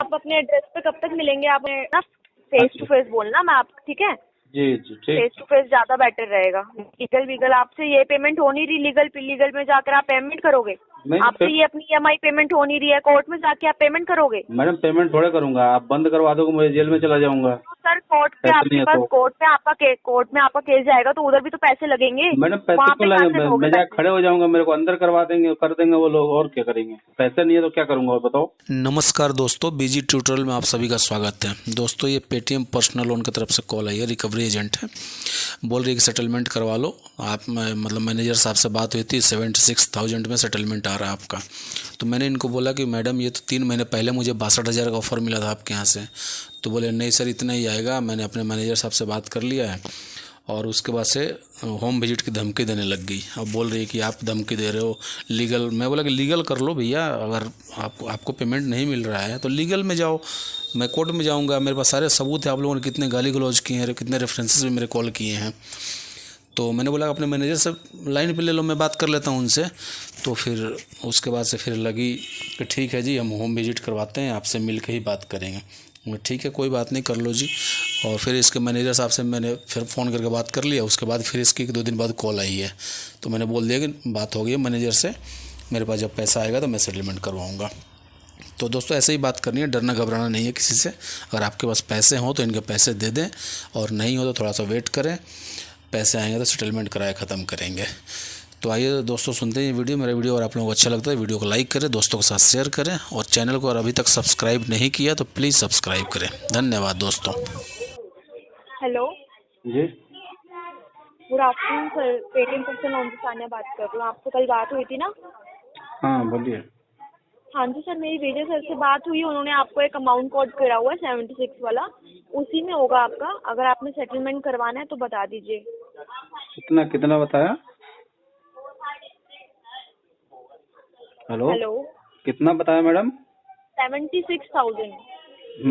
आप अपने एड्रेस पे कब तक मिलेंगे? आप ना फेस टू फेस बोलना, मैं आप ठीक है जी जी ठीक। फेस टू फेस ज्यादा बेटर रहेगा। लीगल आपसे ये पेमेंट हो नहीं रही, लीगल में जाकर आप पेमेंट करोगे? आपसे ये अपनी ईएमआई पेमेंट हो नहीं रही है, कोर्ट में जाके आप पेमेंट करोगे? मैडम पेमेंट थोड़े करूंगा, आप बंद करवा दोगे मैं जेल में चला जाऊंगा। तो सर कोर्ट पे आपके पास कोर्ट में आपका केस जाएगा तो उधर भी तो पैसे लगेंगे। मैडम पैसे क्यों लगेंगे? मैं जाके खड़े हो जाऊंगा, मेरे को अंदर करवा देंगे, कर देंगे वो लोग, और क्या करेंगे? पैसे नहीं है तो क्या करूंगा और बताओ। नमस्कार दोस्तों, बीजी ट्यूटोरियल में आप सभी का स्वागत है। दोस्तों ये पेटीएम पर्सनल लोन की तरफ से कॉल आई है, रिकवरी एजेंट है, बोल रही है कि सेटलमेंट करवा लो आप। मतलब मैनेजर साहब से बात हुई थी, 76,000 में सेटलमेंट आ रहा है आपका। तो मैंने इनको बोला कि मैडम ये तो 3 महीने पहले मुझे 62,000 का ऑफ़र मिला था आपके यहाँ से। तो बोले नहीं सर इतना ही आएगा। मैंने अपने मैनेजर साहब से बात कर लिया है और उसके बाद से होम विजिट की धमकी देने लग गई। अब बोल रही है कि आप धमकी दे रहे हो लीगल। मैं बोला कि लीगल कर लो भैया, अगर आपको पेमेंट नहीं मिल रहा है तो लीगल में जाओ, मैं कोर्ट में जाऊंगा, मेरे पास सारे सबूत है, आप लोगों ने कितने गाली गलौज किए हैं, कितने रेफरेंसेस भी मेरे कॉल किए हैं। तो मैंने बोला अपने मैनेजर से लाइन पे ले लो, मैं बात कर लेता हूँ उनसे। तो फिर उसके बाद से फिर लगी कि ठीक है जी हम होम विजिट करवाते हैं, आपसे मिल के ही बात करेंगे। ठीक है कोई बात नहीं, कर लो जी। और फिर इसके मैनेजर साहब से मैंने फिर फ़ोन करके बात कर लिया। उसके बाद फिर इसकी 2 दिन बाद कॉल आई है, तो मैंने बोल दिया कि बात हो गई है मैनेजर से, मेरे पास जब पैसा आएगा तो मैं सेटलमेंट करवाऊँगा। तो दोस्तों ऐसे ही बात करनी है, डरना घबराना नहीं है किसी से। अगर आपके पास पैसे हों तो इनके पैसे दे दें, और नहीं हो तो थोड़ा सा वेट करें, पैसे आएंगे तो सेटलमेंट कराए ख़त्म करेंगे। तो आइए दोस्तों सुनते हैं ये वीडियो। मेरा वीडियो अगर आप लोगों को अच्छा लगता है वीडियो को लाइक करें, दोस्तों के साथ शेयर करें, और चैनल को अगर अभी तक सब्सक्राइब नहीं किया तो प्लीज़ सब्सक्राइब करें। धन्यवाद दोस्तों। Hello ji good afternoon sir, Paytm personal loan से सानिया बात कर रही हूँ। आपसे कल बात हुई थी ना? हाँ बोलिए। हाँ जी सर, मेरी विजय सर से बात हुई, उन्होंने आपको एक अमाउंट कोड करा हुआ है 76 वाला, उसी में होगा आपका। अगर आपने सेटलमेंट करवाना है तो बता दीजिए। कितना बताया? हेलो कितना बताया मैडम? 76,000।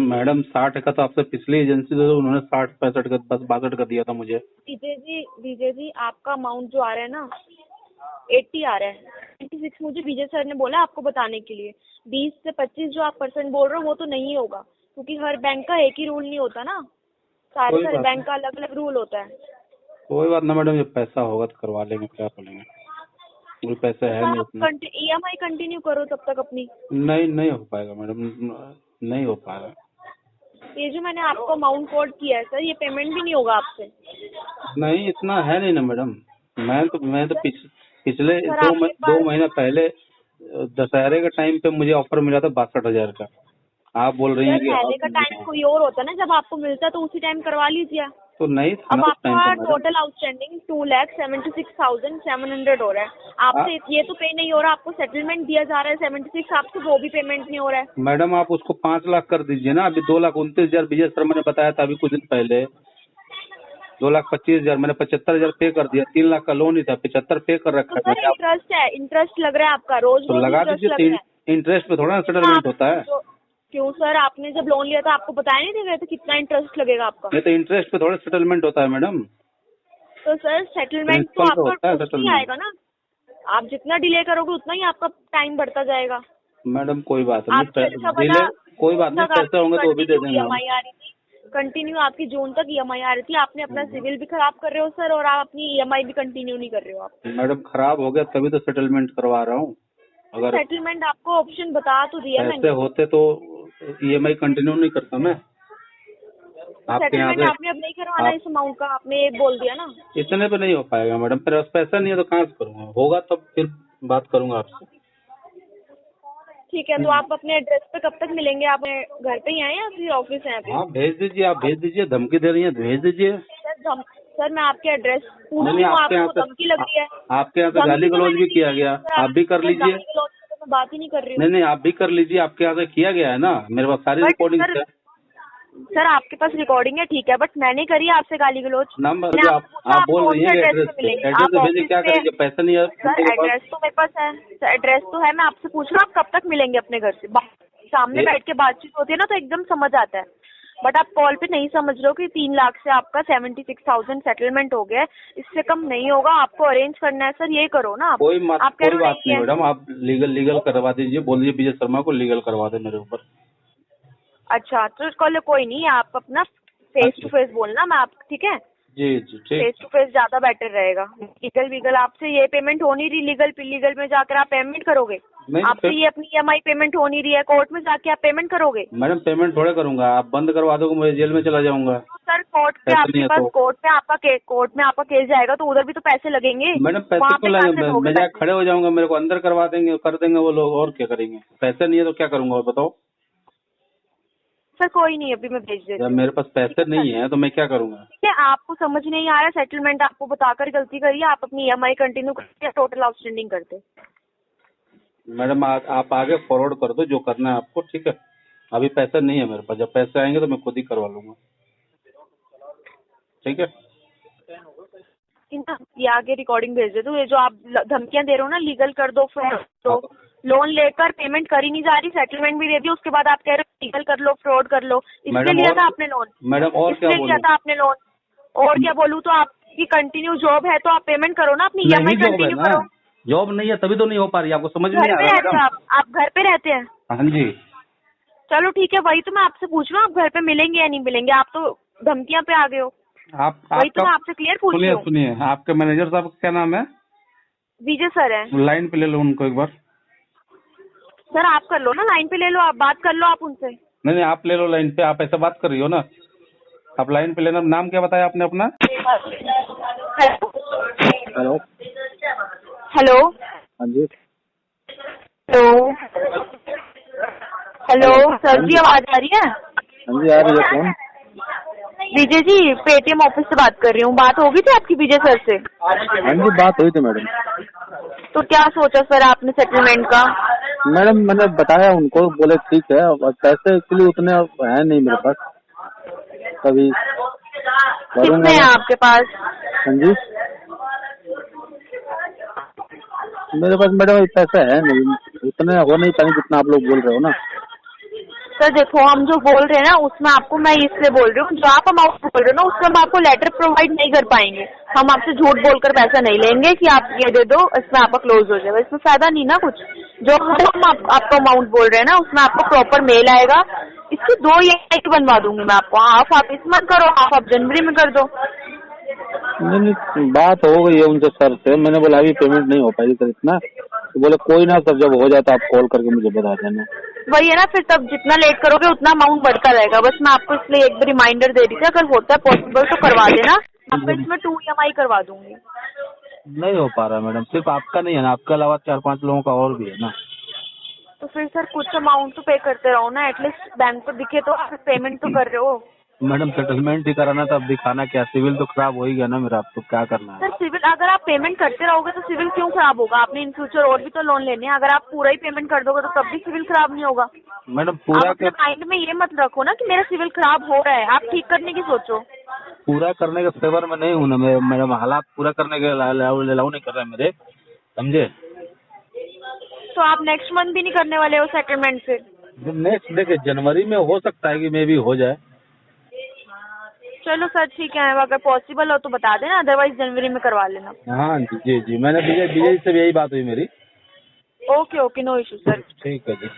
मैडम 60 का तो आपसे पिछली एजेंसी से उन्होंने 60 65 का 62 का दिया था मुझे। विजय जी आपका अमाउंट जो आ रहा है ना 80 आ रहा है। 96 मुझे विजय सर ने बोला आपको बताने के लिए। 20 से 25 जो आप % बोल रहे हो वो तो नहीं होगा, क्योंकि हर बैंक का एक ही रूल नहीं होता ना, सारे बैंक का अलग अलग रूल होता है। कोई बात ना मैडम, जब पैसा होगा तो करवा लेंगे, क्या करेंगे, कोई पैसे है नहीं उतना। ईएमआई कंटिन्यू करो तब तक अपनी। नहीं हो पाएगा मैडम, नहीं हो पाएगा। ये जो मैंने आपको अमाउंट कोड किया है सर, ये पेमेंट भी नहीं होगा आपसे। नहीं इतना है नहीं ना मैडम। मैं तो पिछले 2 महीना पहले दशहरे के टाइम पे मुझे ऑफर मिला था 62,000 का। आप बोल रही हैं कि पहले का टाइम कोई और होता है ना, जब आपको मिलता तो उसी टाइम करवा लीजिए। तो नहीं था अब ना आपका टोटल आउटस्टैंडिंग 2,76,700 हो रहा है। आपसे ये तो पे नहीं हो रहा, आपको सेटलमेंट दिया जा रहा है 76, आपसे वो भी पेमेंट नहीं हो रहा है। मैडम आप उसको 5 लाख कर दीजिए ना। अभी 2,29,000 विजय शर्मा ने बताया था अभी कुछ दिन पहले। 2,25,000 मैंने 75,000 पे कर दिया। 3 लाख का लोन ही था, 75 पे कर रखा है। इंटरेस्ट है, इंटरेस्ट लग रहा है आपका, रोज तो लगा दीजिए। इंटरेस्ट पे थोड़ा सेटलमेंट होता है। क्यों सर, आपने जब लोन लिया था आपको बताया नहीं था तो कितना इंटरेस्ट लगेगा आपका? ये तो इंटरेस्ट पे थोड़ा सेटलमेंट होता है मैडम। तो सर सेटलमेंट तो आपका नहीं आएगा ना, आप जितना डिले करोगे उतना ही आपका टाइम बढ़ता जाएगा। मैडम कोई बात नहीं, कोई बात नहीं, पैसे होंगे तो वो भी दे देंगे। ईएमआई आ रही थी कंटिन्यू, आपकी जून तक ईएमआई आ रही थी। आपने अपना सिविल भी खराब कर रहे हो सर, और आप अपनी ईएमआई भी कंटिन्यू नहीं कर रहे हो। आप मैडम खराब हो गया तभी तो सेटलमेंट करवा रहा हूँ। अगर सेटलमेंट आपको ऑप्शन बता तो दिया मैंने। ऐसे होते तो ईएमआई कंटिन्यू नहीं करता मैं। आपके यहाँ पे आपने अब नहीं करवाना इस अमाउंट का, आपने बोल दिया ना। इतने पे नहीं हो पाएगा मैडम, मेरे पास पैसा नहीं है तो कहाँ से करूँगा, होगा तब फिर बात करूँगा आपसे। ठीक है, तो आप अपने एड्रेस पे कब तक मिलेंगे? आप घर पे ही आए या फिर ऑफिस है? हाँ भेज दीजिए, आप भेज दीजिए, धमकी दे रही है भेज दीजिए। सर मैं आपके एड्रेस पूछ रही हूँ, आपको धमकी लग रही है? आपके यहाँ से गाली गलौज भी किया गया, आप भी कर लीजिए। मैं बात ही नहीं कर रही हूँ। नहीं आप भी कर लीजिए, आपके यहाँ से किया गया है ना, मेरे पास सारी रिकॉर्डिंग है। सर आपके पास रिकॉर्डिंग है ठीक है, बट मैंने करी आपसे गाली गलौज। नंबर आप बोल रही हैं एड्रेस भेजिए, क्या करेंगे? पैसा नहीं है सर, एड्रेस तो मेरे पास है सर, एड्रेस तो है। मैं आपसे पूछ रहा हूँ आप कब तक मिलेंगे अपने घर से? सामने बैठ के बातचीत होती है ना तो एकदम समझ आता है, बट आप कॉल पे नहीं समझ रहे हो कि 3 लाख से आपका 76,000 सेटलमेंट हो गया है, इससे कम नहीं होगा। आपको अरेंज करना है सर, ये करो ना। कोई बात नहीं मैडम, आप लीगल करवा दीजिए, बोल दीजिए विजय शर्मा को लीगल करवा दे मेरे ऊपर। अच्छा तो कल कोई नहीं, आप अपना फेस टू फेस बोलना, मैं आप ठीक है, जी जी ठीक। फेस टू फेस ज्यादा बेटर रहेगा। लीगल आपसे ये पेमेंट हो नहीं रही, लीगल में जाकर आप पेमेंट करोगे? नहीं आपसे ये अपनी EMI पेमेंट हो नहीं रही है, कोर्ट में जाके आप पेमेंट करोगे? मैडम पेमेंट थोड़े करूंगा, आप बंद करवा दोगे मुझे जेल में चला जाऊंगा। सर कोर्ट पे पैसे नहीं आपके है पास तो। कोर्ट में आपका केस जाएगा तो उधर भी तो पैसे लगेंगे। मैडम पैसे वहाँ क्यों पे कहाँ लगेंगे, से दोगे मैं जाके पैसे? खड़े हो जाऊंगा, मेरे को अंदर करवा देंगे, कर देंगे वो लोग, और क्या करेंगे? पैसे नहीं है तो क्या करूंगा और बताओ? सर कोई नहीं, अभी मैं भेज देती जब हूँ। मेरे पास पैसे नहीं है तो मैं क्या करूंगा? ठीक है, आपको समझ नहीं आ रहा, सेटलमेंट आपको बताकर गलती करिए, आप अपनी EMI कंटिन्यू करके टोटल आउटस्टैंडिंग करते। मैडम आप आगे फॉरवर्ड कर दो जो करना है आपको, ठीक है? अभी पैसे नहीं है मेरे पास, जब पैसे आएंगे तो मैं खुद ही करवा लूंगा, ठीक है? ये आगे रिकॉर्डिंग भेज दे दो, ये जो आप धमकियां दे रहे हो ना, लीगल कर दो, फ्रॉड तो लोन लेकर पेमेंट कर ही नहीं जा रही, सेटलमेंट भी दे दी, उसके बाद आप कह रहे हो लीगल कर लो, फ्रॉड कर लो। इसलिए लिया था आपने लोन? मैडम और क्या इसलिए लिया बोलूं? था आपने लोन? और क्या बोलूं? तो आपकी कंटिन्यू जॉब है तो आप पेमेंट करो ना, अपनी EMI कंटिन्यू करो। जॉब नहीं है तभी तो नहीं हो पा रही, आपको समझ नहीं घर आ पे रहा रहते मैडम? हैं आप घर पे रहते हैं? हाँ जी। चलो ठीक है, वही तो मैं आपसे पूछ रहा हूँ, आप घर पे मिलेंगे या नहीं मिलेंगे? आप तो धमकियां पे आ गए हो, वही तो मैं आपसे क्लियर पूछ रही हूँ। सुनिए, आपके मैनेजर साहब का क्या नाम है? विजय सर है। लाइन पे ले लो उनको एक बार। सर आप कर लो ना, लाइन पे ले लो, आप बात कर लो आप उनसे। नहीं आप ले लो लाइन पे, आप ऐसे बात कर रही हो ना, आप लाइन पे लेना। नाम क्या बताया आपने अपना? हेलो हेलो हाँ जी। हेलो हेलो सर जी, आवाज आ रही है? हाँ जी आ रही है। कौन? विजय जी, पेटीएम ऑफिस से बात कर रही हूँ। बात होगी थी आपकी विजय सर से? हाँ जी बात हुई थी मैडम। तो क्या सोचा सर आपने सेटलमेंट का? मैडम मैंने बताया उनको, बोले ठीक है, और पैसे एक्चुअली उतने है नहीं मेरे पास, कभी कितने हैं आपके पास? हाँ जी मेरे पास मैडम पैसे है नहीं, उतने हो नहीं पाएंगे जितना आप लोग बोल रहे हो ना। सर देखो, हम जो बोल रहे हैं ना उसमें आपको मैं इसलिए बोल रही हूँ, जो आप अमाउंट बोल रहे हो ना उसमें हम आपको लेटर प्रोवाइड नहीं कर पाएंगे। हम आपसे झूठ बोलकर पैसा नहीं लेंगे कि आप ये दे दो, इसमें आपका क्लोज हो जाएगा, इसमें फायदा नहीं ना कुछ। जो हम आपको अमाउंट बोल रहे हैं ना उसमें आपको प्रॉपर मेल आएगा। इसकी 2 EMI बनवा दूंगी मैं आपको, हाफ आप इस मंथ करो, हाफ आप जनवरी में कर दो। नहीं बात हो गई है उनसे सर से, मैंने बोला अभी पेमेंट नहीं हो पाएगी सर इतना, तो बोले कोई ना सर, जब हो जाता आप कॉल करके मुझे बता देना। वही है ना, फिर तब जितना लेट करोगे उतना अमाउंट बढ़ता रहेगा। बस मैं आपको इसलिए एक रिमाइंडर दे रही थी, अगर होता है पॉसिबल तो करवा देना, आपको इसमें 2 EMI करवा दूंगी। नहीं हो पा रहा मैडम, सिर्फ आपका नहीं है ना, आपके अलावा 4-5 लोगों का और भी है ना। तो फिर सर कुछ अमाउंट तो पे करते रहो ना, एटलीस्ट बैंक पर दिखे तो आप पेमेंट तो कर रहे हो। मैडम सेटलमेंट ही कराना था, अब दिखाना क्या, सिविल तो खराब हो ही गया ना मेरा, अब तो क्या करना है? सर सिविल, अगर आप पेमेंट करते रहोगे तो सिविल क्यों खराब होगा? आपने इन फ्यूचर और भी तो लोन लेने हैं, अगर आप पूरा ही पेमेंट कर दोगे तो तब भी सिविल खराब नहीं होगा। मैडम पूरा आप अपने माइंड में ये मत रखो ना कि मेरा सिविल खराब हो रहा है, आप ठीक करने की सोचो। पूरा करने के फेवर में नहीं हूँ ना, मैडम हालात पूरा करने के अलाउ नहीं कर रहे मेरे, समझे? तो आप नेक्स्ट मंथ भी नहीं करने वाले हो सेटलमेंट फिर? नेक्स्ट देखिए जनवरी में हो सकता है कि मे भी हो जाए। चलो सर ठीक है, अगर पॉसिबल हो तो बता देना, अदरवाइज जनवरी में करवा लेना। हाँ जी जी, मैंने विजय से भी यही बात हुई मेरी। Okay no issue sir. ठीक है जी।